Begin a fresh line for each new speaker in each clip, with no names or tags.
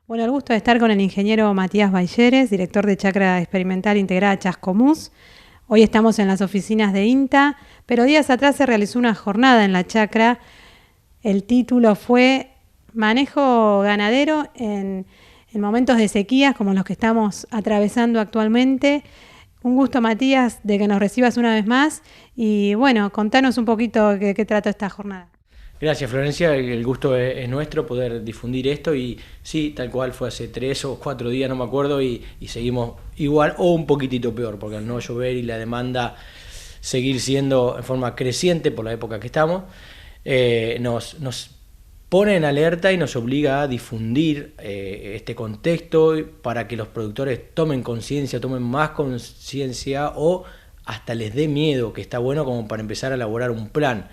Bueno, el gusto de estar con el ingeniero Matías Balleres, director de Chacra Experimental Integrada Chascomús. Hoy estamos en las oficinas de INTA, pero días atrás se realizó una jornada en la chacra. El título fue Manejo ganadero en momentos de sequías como los que estamos atravesando actualmente. Un gusto, Matías, de que nos recibas una vez más. Y bueno, contanos un poquito de qué trata esta jornada.
Gracias, Florencia, el gusto es nuestro poder difundir esto y sí, tal cual fue hace 3 o 4 días, no me acuerdo, y seguimos igual o un poquitito peor, porque al no llover y la demanda seguir siendo en forma creciente por la época que estamos, nos pone en alerta y nos obliga a difundir este contexto para que los productores tomen conciencia, tomen más conciencia o hasta les dé miedo, que está bueno como para empezar a elaborar un plan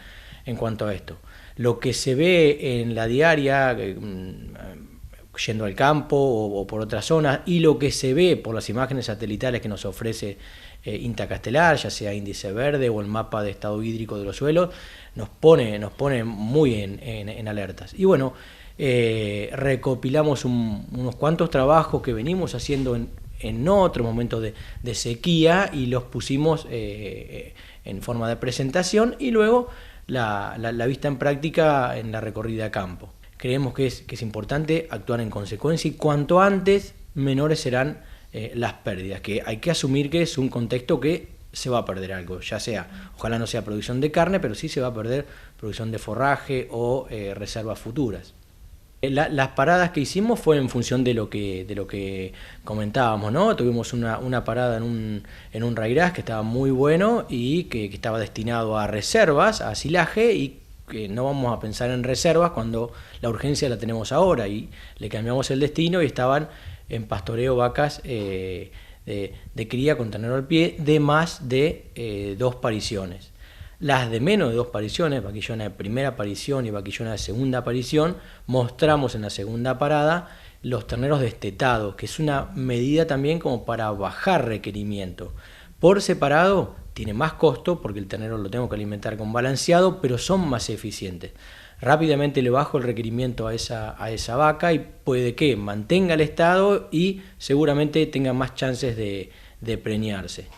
en cuanto a esto. Lo que se ve en la diaria, yendo al campo o por otras zonas, y lo que se ve por las imágenes satelitales que nos ofrece INTA Castelar, ya sea índice verde o el mapa de estado hídrico de los suelos, nos pone muy en alertas. Y bueno, recopilamos unos cuantos trabajos que venimos haciendo en otros momentos de sequía y los pusimos en forma de presentación y luego la vista en práctica en la recorrida a campo. Creemos que es importante actuar en consecuencia y cuanto antes menores serán las pérdidas, que hay que asumir que es un contexto que se va a perder algo, ya sea, ojalá no sea producción de carne, pero sí se va a perder producción de forraje o reservas futuras. Las paradas que hicimos fue en función de lo que comentábamos, ¿no? Tuvimos una parada en un raigras que estaba muy bueno y que estaba destinado a reservas, a silaje, y que no vamos a pensar en reservas cuando la urgencia la tenemos ahora, y le cambiamos el destino y estaban en pastoreo vacas de cría con ternero al pie de más de 2 pariciones. Las de menos de 2 pariciones, vaquillona de primera aparición y vaquillona de segunda aparición, mostramos en la segunda parada los terneros destetados, que es una medida también como para bajar requerimiento. Por separado tiene más costo porque el ternero lo tengo que alimentar con balanceado, pero son más eficientes. Rápidamente le bajo el requerimiento a esa vaca y puede que mantenga el estado y seguramente tenga más chances de preñarse.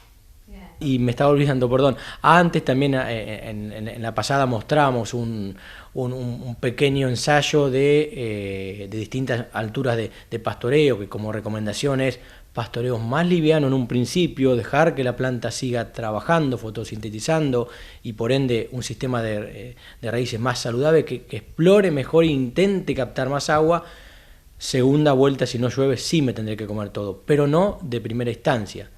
Y me estaba olvidando, perdón, antes también en la pasada mostramos un pequeño ensayo de distintas alturas de pastoreo, que como recomendación es pastoreos más livianos en un principio, dejar que la planta siga trabajando, fotosintetizando y por ende un sistema de raíces más saludable, que explore mejor e intente captar más agua. Segunda vuelta, si no llueve, sí me tendré que comer todo, pero no de primera instancia.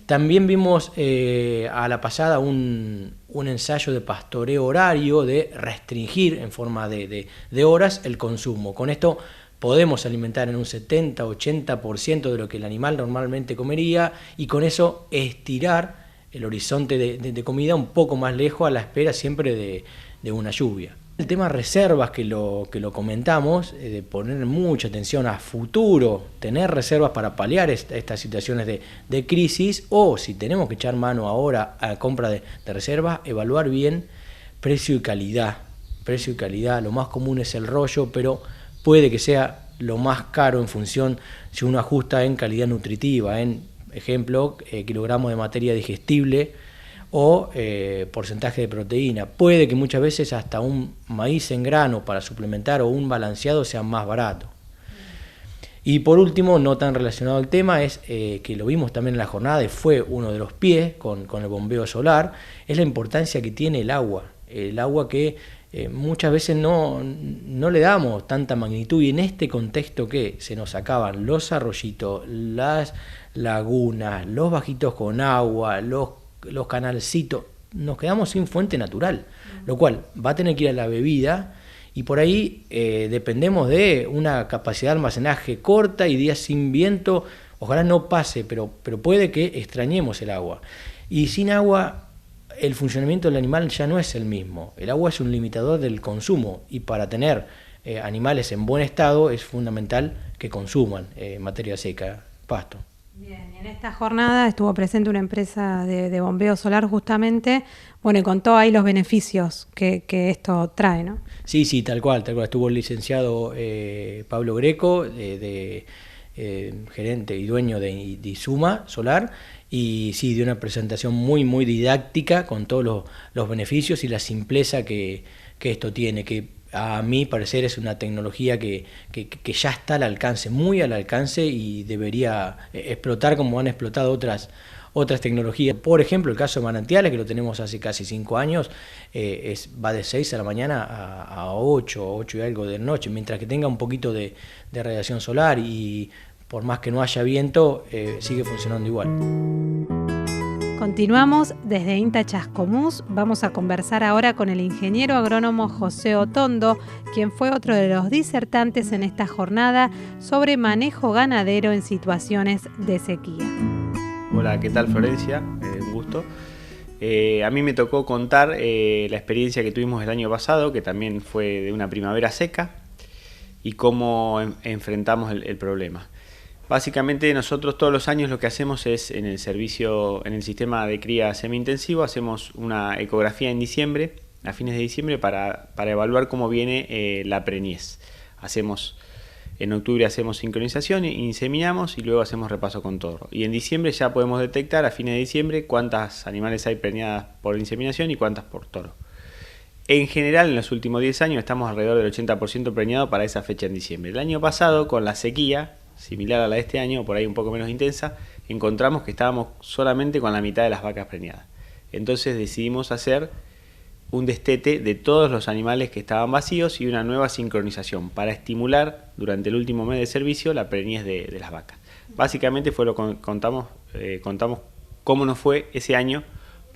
También vimos a la pasada un ensayo de pastoreo horario, de restringir en forma de horas el consumo. Con esto podemos alimentar en un 70-80% de lo que el animal normalmente comería y con eso estirar el horizonte de comida un poco más lejos a la espera siempre de una lluvia. El tema reservas que lo comentamos, de poner mucha atención a futuro, tener reservas para paliar estas situaciones de crisis, o si tenemos que echar mano ahora a la compra de reservas, evaluar bien precio y calidad. Precio y calidad, lo más común es el rollo, pero puede que sea lo más caro en función si uno ajusta en calidad nutritiva, en ejemplo, kilogramos de materia digestible o porcentaje de proteína. Puede que muchas veces hasta un maíz en grano para suplementar o un balanceado sea más barato. Y por último, no tan relacionado al tema, es que lo vimos también en la jornada y fue uno de los pies con el bombeo solar, es la importancia que tiene el agua que muchas veces no le damos tanta magnitud, y en este contexto que se nos acaban los arroyitos, las lagunas, los bajitos con agua, los canalcitos, nos quedamos sin fuente natural, lo cual va a tener que ir a la bebida y por ahí dependemos de una capacidad de almacenaje corta y días sin viento. Ojalá no pase, pero puede que extrañemos el agua. Y sin agua el funcionamiento del animal ya no es el mismo. El agua es un limitador del consumo y para tener animales en buen estado es fundamental que consuman materia seca, pasto.
Bien, y en esta jornada estuvo presente una empresa de bombeo solar justamente, bueno, y contó ahí los beneficios que esto trae, ¿no?
Sí, tal cual. Estuvo el licenciado Pablo Greco, gerente y dueño de Isuma Solar, y sí, dio una presentación muy didáctica con todos los beneficios y la simpleza que esto tiene, que a mi parecer es una tecnología que ya está al alcance, muy al alcance, y debería explotar como han explotado otras tecnologías. Por ejemplo, el caso de Manantiales, que lo tenemos hace casi 5 años, va de 6 de la mañana a 8 y algo de la noche, mientras que tenga un poquito de radiación solar y por más que no haya viento, sigue funcionando igual.
Continuamos desde INTA Chascomús. Vamos a conversar ahora con el ingeniero agrónomo José Otondo, quien fue otro de los disertantes en esta jornada sobre manejo ganadero en situaciones de sequía.
Hola, ¿qué tal, Florencia? Un gusto. A mí me tocó contar la experiencia que tuvimos el año pasado, que también fue de una primavera seca, y cómo enfrentamos el problema. Básicamente nosotros todos los años lo que hacemos es en el sistema de cría semi-intensivo, hacemos una ecografía en diciembre, a fines de diciembre, para evaluar cómo viene la preñez. En octubre hacemos sincronización, inseminamos y luego hacemos repaso con toro. Y en diciembre ya podemos detectar, a fines de diciembre, cuántas animales hay preñadas por inseminación y cuántas por toro. En general, en los últimos 10 años estamos alrededor del 80% preñado para esa fecha en diciembre. El año pasado, con la sequía, similar a la de este año, por ahí un poco menos intensa, encontramos que estábamos solamente con la mitad de las vacas preñadas. Entonces decidimos hacer un destete de todos los animales que estaban vacíos y una nueva sincronización para estimular durante el último mes de servicio la preñez de las vacas. Básicamente fue lo que contamos cómo nos fue ese año,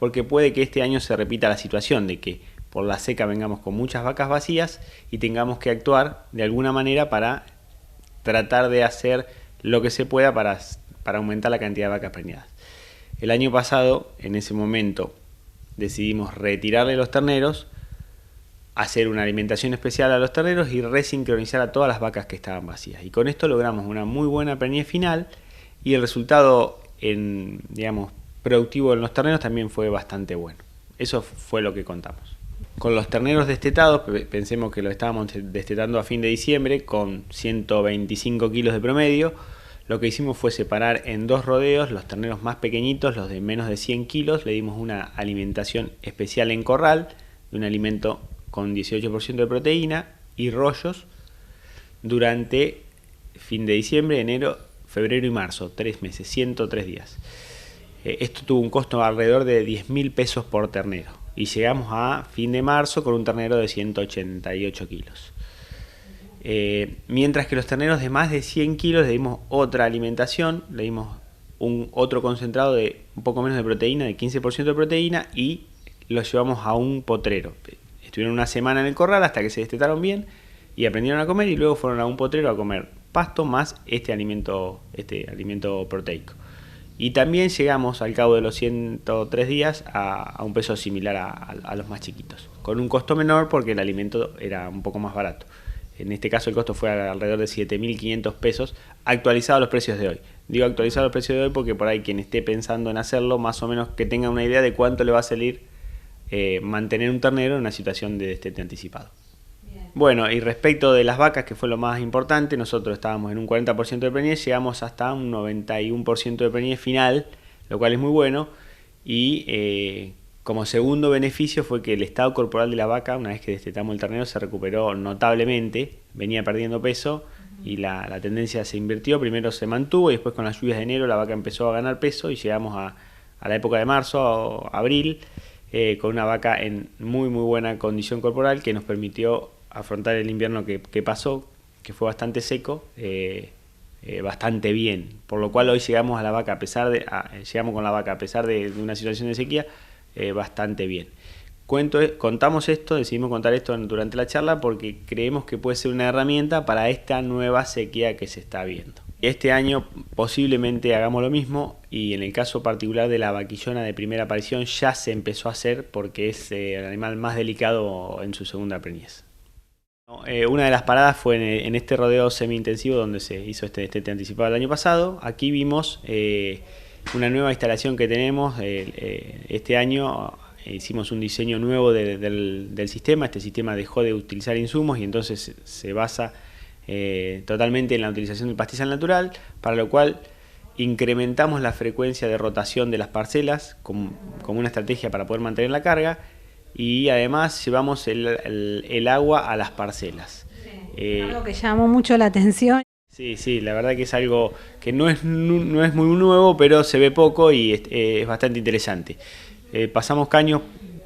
porque puede que este año se repita la situación de que por la seca vengamos con muchas vacas vacías y tengamos que actuar de alguna manera para tratar de hacer lo que se pueda para aumentar la cantidad de vacas preñadas. El año pasado, en ese momento, decidimos retirarle los terneros, hacer una alimentación especial a los terneros y resincronizar a todas las vacas que estaban vacías. Y con esto logramos una muy buena preñez final y el resultado productivo en los terneros también fue bastante bueno. Eso fue lo que contamos. Con los terneros destetados, pensemos que lo estábamos destetando a fin de diciembre con 125 kilos de promedio. Lo que hicimos fue separar en 2 rodeos los terneros más pequeñitos, los de menos de 100 kilos. Le dimos una alimentación especial en corral, de un alimento con 18% de proteína y rollos durante fin de diciembre, enero, febrero y marzo, 3 meses, 103 días. Esto tuvo un costo alrededor de 10.000 pesos por ternero. Y llegamos a fin de marzo con un ternero de 188 kilos. Mientras que los terneros de más de 100 kilos le dimos otra alimentación, le dimos otro concentrado de un poco menos de proteína, de 15% de proteína, y los llevamos a un potrero. Estuvieron una semana en el corral hasta que se destetaron bien y aprendieron a comer, y luego fueron a un potrero a comer pasto más este alimento proteico. Y también llegamos al cabo de los 103 días a un peso similar a los más chiquitos, con un costo menor porque el alimento era un poco más barato. En este caso el costo fue alrededor de 7.500 pesos, actualizado a los precios de hoy. Digo actualizado a los precios de hoy porque por ahí quien esté pensando en hacerlo, más o menos que tenga una idea de cuánto le va a salir mantener un ternero en una situación de destete anticipado. Bueno, y respecto de las vacas, que fue lo más importante, nosotros estábamos en un 40% de preñez, llegamos hasta un 91% de preñez final, lo cual es muy bueno, y como segundo beneficio fue que el estado corporal de la vaca, una vez que destetamos el ternero, se recuperó notablemente, venía perdiendo peso y la tendencia se invirtió, primero se mantuvo y después con las lluvias de enero la vaca empezó a ganar peso y llegamos a la época de marzo, abril, con una vaca en muy buena condición corporal que nos permitió afrontar el invierno que pasó, que fue bastante seco, bastante bien, por lo cual hoy llegamos a la vaca llegamos con la vaca a pesar de una situación de sequía bastante bien. Contamos esto, decidimos contar esto durante la charla porque creemos que puede ser una herramienta para esta nueva sequía que se está viendo. Este año posiblemente hagamos lo mismo y en el caso particular de la vaquillona de primera aparición ya se empezó a hacer porque es el animal más delicado en su segunda preñez. Una de las paradas fue en este rodeo semi-intensivo donde se hizo este anticipado el año pasado. Aquí vimos una nueva instalación que tenemos. Este año hicimos un diseño nuevo del sistema. Este sistema dejó de utilizar insumos y entonces se basa totalmente en la utilización del pastizal natural, para lo cual incrementamos la frecuencia de rotación de las parcelas como una estrategia para poder mantener la carga. Y además llevamos el agua a las parcelas.
Algo que llamó mucho la atención.
Sí, la verdad que es algo que no es muy nuevo, pero se ve poco y es bastante interesante. Pasamos caños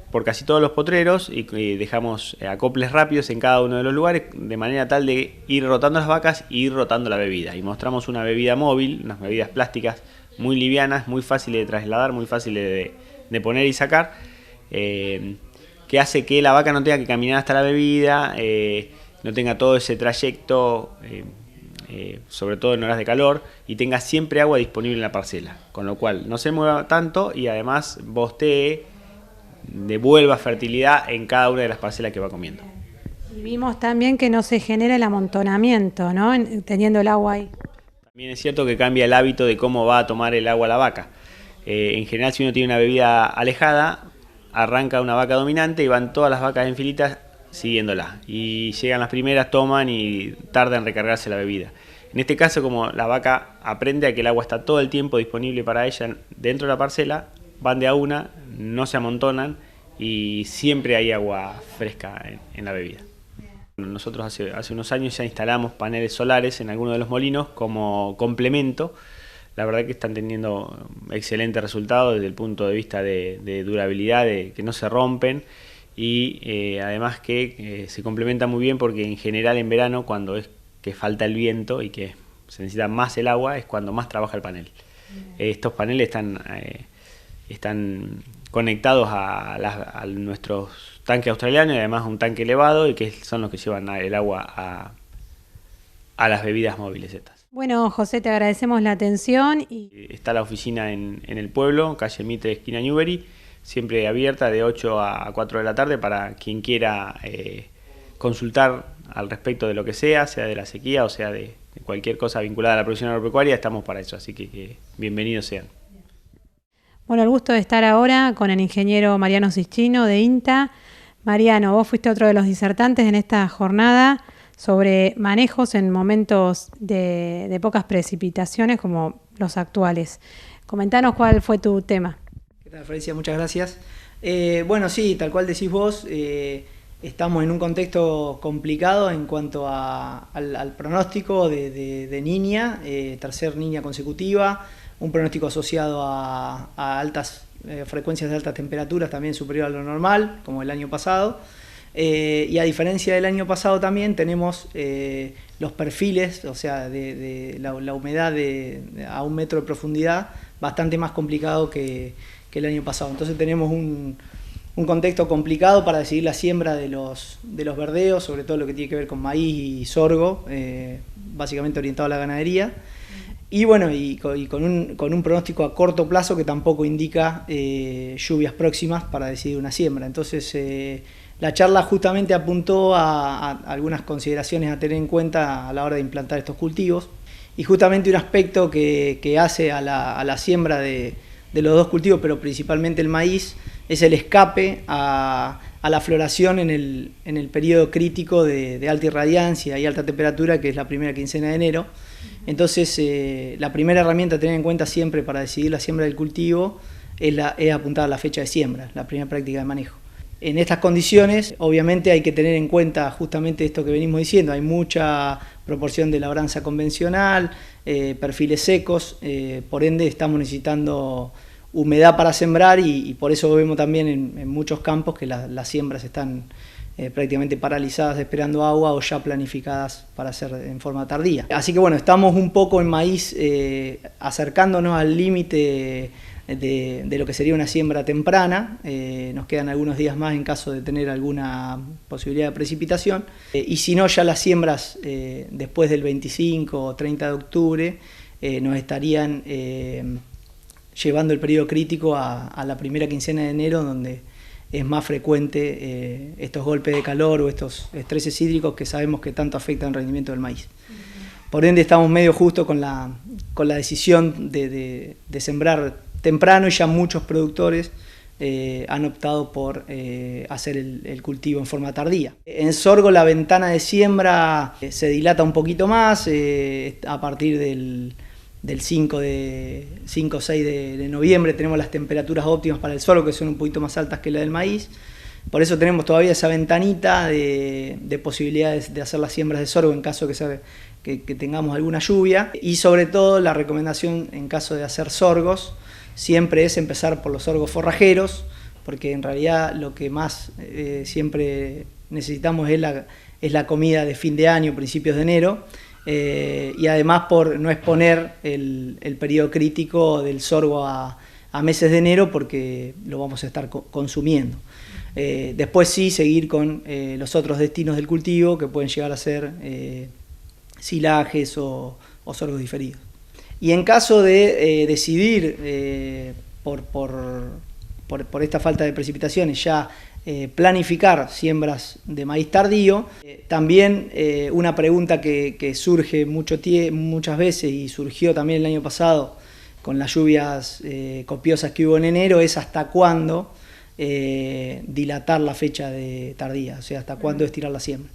por casi todos los potreros y dejamos acoples rápidos en cada uno de los lugares, de manera tal de ir rotando las vacas y ir rotando la bebida. Y mostramos una bebida móvil, unas bebidas plásticas muy livianas, muy fáciles de trasladar, muy fáciles de poner y sacar. Que hace que la vaca no tenga que caminar hasta la bebida, no tenga todo ese trayecto, sobre todo en horas de calor, y tenga siempre agua disponible en la parcela, con lo cual no se mueva tanto y además bostee, devuelva fertilidad en cada una de las parcelas que va comiendo.
Y vimos también que no se genera el amontonamiento, ¿no? Teniendo el agua ahí.
También es cierto que cambia el hábito de cómo va a tomar el agua la vaca. En general, si uno tiene una bebida alejada, arranca una vaca dominante y van todas las vacas en filitas siguiéndola. Y llegan las primeras, toman y tarda en recargarse la bebida. En este caso, como la vaca aprende a que el agua está todo el tiempo disponible para ella dentro de la parcela, van de a una, no se amontonan y siempre hay agua fresca en la bebida. Nosotros hace unos años ya instalamos paneles solares en algunos de los molinos como complemento. La verdad que están teniendo excelentes resultados desde el punto de vista de durabilidad, de que no se rompen y además que se complementa muy bien porque en general en verano, cuando es que falta el viento y que se necesita más el agua, es cuando más trabaja el panel. Estos paneles están conectados a nuestros tanques australianos y además a un tanque elevado y que son los que llevan el agua a las bebidas móviles estas.
Bueno, José, te agradecemos la atención.
Está la oficina en el pueblo, calle Mitre, esquina Newbery, siempre abierta de 8 a 4 de la tarde para quien quiera consultar al respecto de lo que sea de la sequía o sea de cualquier cosa vinculada a la producción agropecuaria, estamos para eso, así que bienvenidos sean.
Bueno, el gusto de estar ahora con el ingeniero Mariano Cischino de INTA. Mariano, vos fuiste otro de los disertantes en esta jornada sobre manejos en momentos de pocas precipitaciones como los actuales. Comentanos cuál fue tu tema.
¿Qué tal, Florencia? Muchas gracias. Bueno, sí, tal cual decís vos, estamos en un contexto complicado en cuanto al pronóstico de niña, tercer niña consecutiva, un pronóstico asociado a altas frecuencias de altas temperaturas también superior a lo normal, como el año pasado. Y a diferencia del año pasado también tenemos los perfiles, o sea, de la humedad a 1 metro de profundidad, bastante más complicado que el año pasado. Entonces tenemos un contexto complicado para decidir la siembra de los verdeos, sobre todo lo que tiene que ver con maíz y sorgo, básicamente orientado a la ganadería. Y bueno, y con un pronóstico a corto plazo que tampoco indica lluvias próximas para decidir una siembra. Entonces la charla justamente apuntó a algunas consideraciones a tener en cuenta a la hora de implantar estos cultivos. Y justamente un aspecto que hace a la siembra de los dos cultivos, pero principalmente el maíz, es el escape a la floración en el periodo crítico de alta irradiancia y alta temperatura, que es la primera quincena de enero. Entonces, la primera herramienta a tener en cuenta siempre para decidir la siembra del cultivo es apuntar a la fecha de siembra, la primera práctica de manejo. En estas condiciones, obviamente hay que tener en cuenta justamente esto que venimos diciendo, hay mucha proporción de labranza convencional, perfiles secos, por ende estamos necesitando humedad para sembrar y por eso vemos también en muchos campos que las siembras están prácticamente paralizadas esperando agua o ya planificadas para hacer en forma tardía. Así que bueno, estamos un poco en maíz acercándonos al límite de lo que sería una siembra temprana. Nos quedan algunos días más en caso de tener alguna posibilidad de precipitación. Y si no, ya las siembras después del 25 o 30 de octubre nos estarían llevando el periodo crítico a la primera quincena de enero, donde es más frecuente estos golpes de calor o estos estreses hídricos que sabemos que tanto afectan el rendimiento del maíz. Por ende estamos medio justo con la decisión de sembrar temprano, y ya muchos productores han optado por hacer el cultivo en forma tardía. En sorgo la ventana de siembra se dilata un poquito más a partir del 5 o 6 de noviembre. Tenemos las temperaturas óptimas para el sorgo, que son un poquito más altas que la del maíz. Por eso tenemos todavía esa ventanita de posibilidades de hacer las siembras de sorgo en caso que tengamos alguna lluvia. Y sobre todo la recomendación en caso de hacer sorgos siempre es empezar por los sorgos forrajeros, porque en realidad lo que más siempre necesitamos es la comida de fin de año, principios de enero, y además por no exponer el periodo crítico del sorgo a meses de enero, porque lo vamos a estar consumiendo. Después sí seguir con los otros destinos del cultivo, que pueden llegar a ser silajes o sorgos diferidos. Y en caso de decidir por esta falta de precipitaciones ya planificar siembras de maíz tardío, también una pregunta que surge muchas veces, y surgió también el año pasado con las lluvias copiosas que hubo en enero, es hasta cuándo dilatar la fecha de tardía, o sea, hasta cuándo estirar la siembra.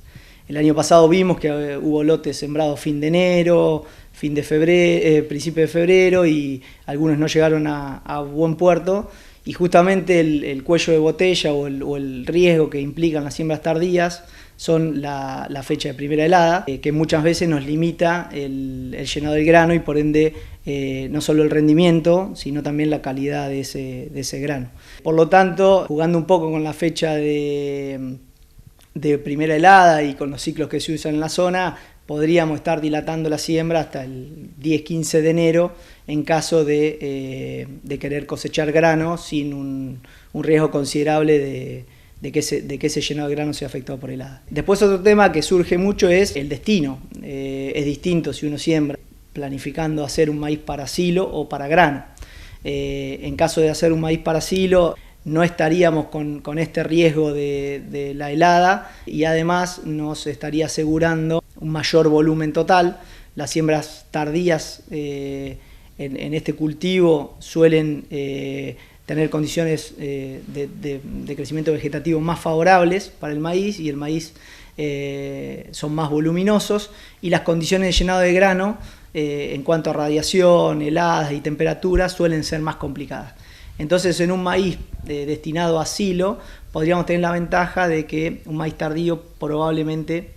El año pasado vimos que hubo lotes sembrados fin de enero, fin de febrero, principio de febrero, y algunos no llegaron a buen puerto, y justamente el cuello de botella o el riesgo que implican las siembras tardías son la fecha de primera helada, que muchas veces nos limita el llenado del grano, y por ende no solo el rendimiento, sino también la calidad de ese grano. Por lo tanto, jugando un poco con la fecha de primera helada y con los ciclos que se usan en la zona, podríamos estar dilatando la siembra hasta el 10-15 de enero en caso de querer cosechar grano sin un riesgo considerable de que ese llenado de grano sea afectado por helada. Después otro tema que surge mucho es el destino. Es distinto si uno siembra planificando hacer un maíz para silo o para grano. En caso de hacer un maíz para silo, no estaríamos con este riesgo de la helada, y además nos estaría asegurando un mayor volumen total. Las siembras tardías en este cultivo suelen tener condiciones de crecimiento vegetativo más favorables para el maíz, y el maíz son más voluminosos, y las condiciones de llenado de grano en cuanto a radiación, heladas y temperatura suelen ser más complicadas. Entonces, en un maíz destinado a silo, podríamos tener la ventaja de que un maíz tardío probablemente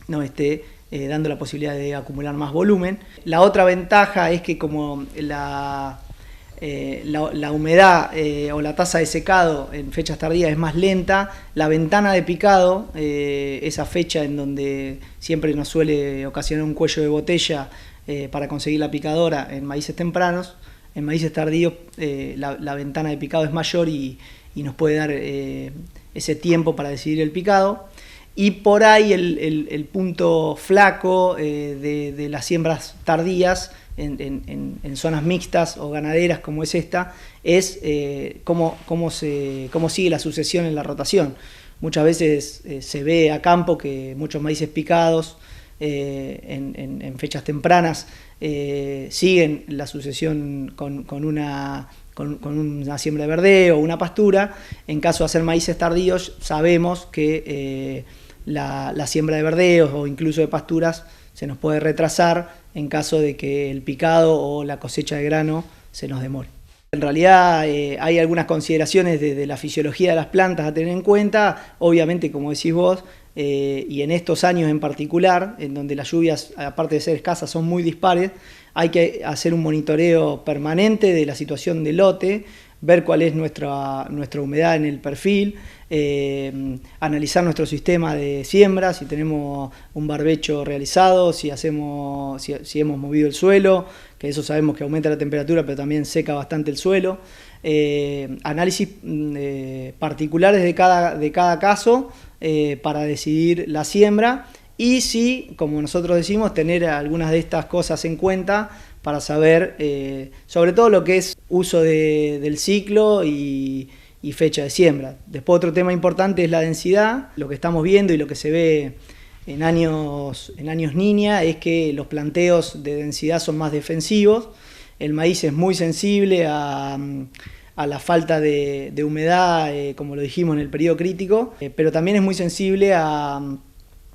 nos esté dando la posibilidad de acumular más volumen. La otra ventaja es que como la humedad o la tasa de secado en fechas tardías es más lenta, la ventana de picado, esa fecha en donde siempre nos suele ocasionar un cuello de botella para conseguir la picadora en maíces tempranos, en maíces tardíos la ventana de picado es mayor y nos puede dar ese tiempo para decidir el picado. Y por ahí el punto flaco de las siembras tardías en zonas mixtas o ganaderas como es esta, es cómo sigue la sucesión en la rotación. Muchas veces se ve a campo que muchos maíces picados en fechas tempranas siguen la sucesión con una siembra de verdeo o una pastura. En caso de hacer maíces tardíos, sabemos que la siembra de verdeos o incluso de pasturas se nos puede retrasar en caso de que el picado o la cosecha de grano se nos demore. En realidad hay algunas consideraciones de la fisiología de las plantas a tener en cuenta. Obviamente, como decís vos, y en estos años en particular, en donde las lluvias, aparte de ser escasas, son muy dispares, hay que hacer un monitoreo permanente de la situación del lote, ver cuál es nuestra humedad en el perfil, analizar nuestro sistema de siembra, si tenemos un barbecho realizado, si hemos movido el suelo, que eso sabemos que aumenta la temperatura pero también seca bastante el suelo, análisis particulares de cada caso para decidir la siembra, y sí, como nosotros decimos, tener algunas de estas cosas en cuenta para saber sobre todo lo que es uso del ciclo y y fecha de siembra. Después otro tema importante es la densidad. Lo que estamos viendo y lo que se ve en años Niña es que los planteos de densidad son más defensivos. El maíz es muy sensible a la falta de humedad, como lo dijimos en el periodo crítico, pero también es muy sensible a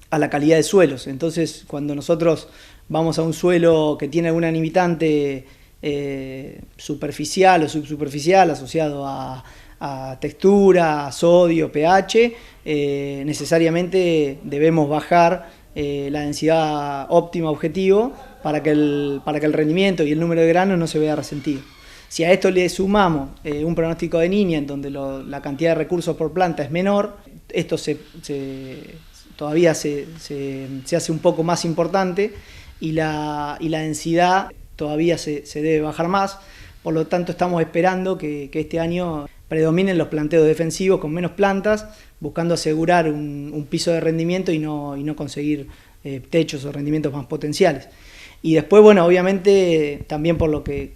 la calidad de suelos. Entonces, cuando nosotros vamos a un suelo que tiene alguna limitante superficial o subsuperficial asociado a textura, a sodio, pH, necesariamente debemos bajar la densidad óptima objetivo para que el rendimiento y el número de granos no se vea resentido. Si a esto le sumamos un pronóstico de Niña en donde la cantidad de recursos por planta es menor, esto todavía se hace un poco más importante y la densidad todavía se debe bajar más. Por lo tanto, estamos esperando que este año predominen los planteos defensivos con menos plantas, buscando asegurar un piso de rendimiento y no conseguir techos o rendimientos más potenciales. Y después, bueno, obviamente, también por lo que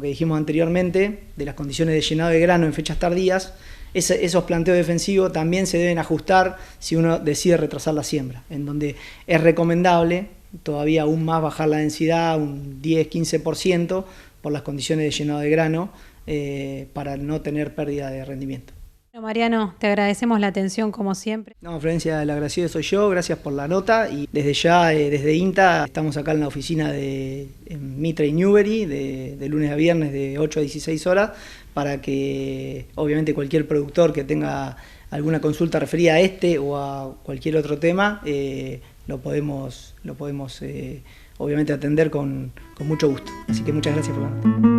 dijimos anteriormente, de las condiciones de llenado de grano en fechas tardías, esos planteos defensivos también se deben ajustar si uno decide retrasar la siembra, en donde es recomendable todavía aún más bajar la densidad, un 10-15%, por las condiciones de llenado de grano, para no tener pérdida de rendimiento.
Bueno, Mariano, te agradecemos la atención como siempre.
No, Florencia, el agradecido soy yo, gracias por la nota, y desde ya, desde INTA, estamos acá en la oficina en Mitre y Newbery, de lunes a viernes de 8 a 16 horas, para que obviamente cualquier productor que tenga alguna consulta referida a este o a cualquier otro tema, lo podemos obviamente atender con mucho gusto. Así que muchas gracias por la nota.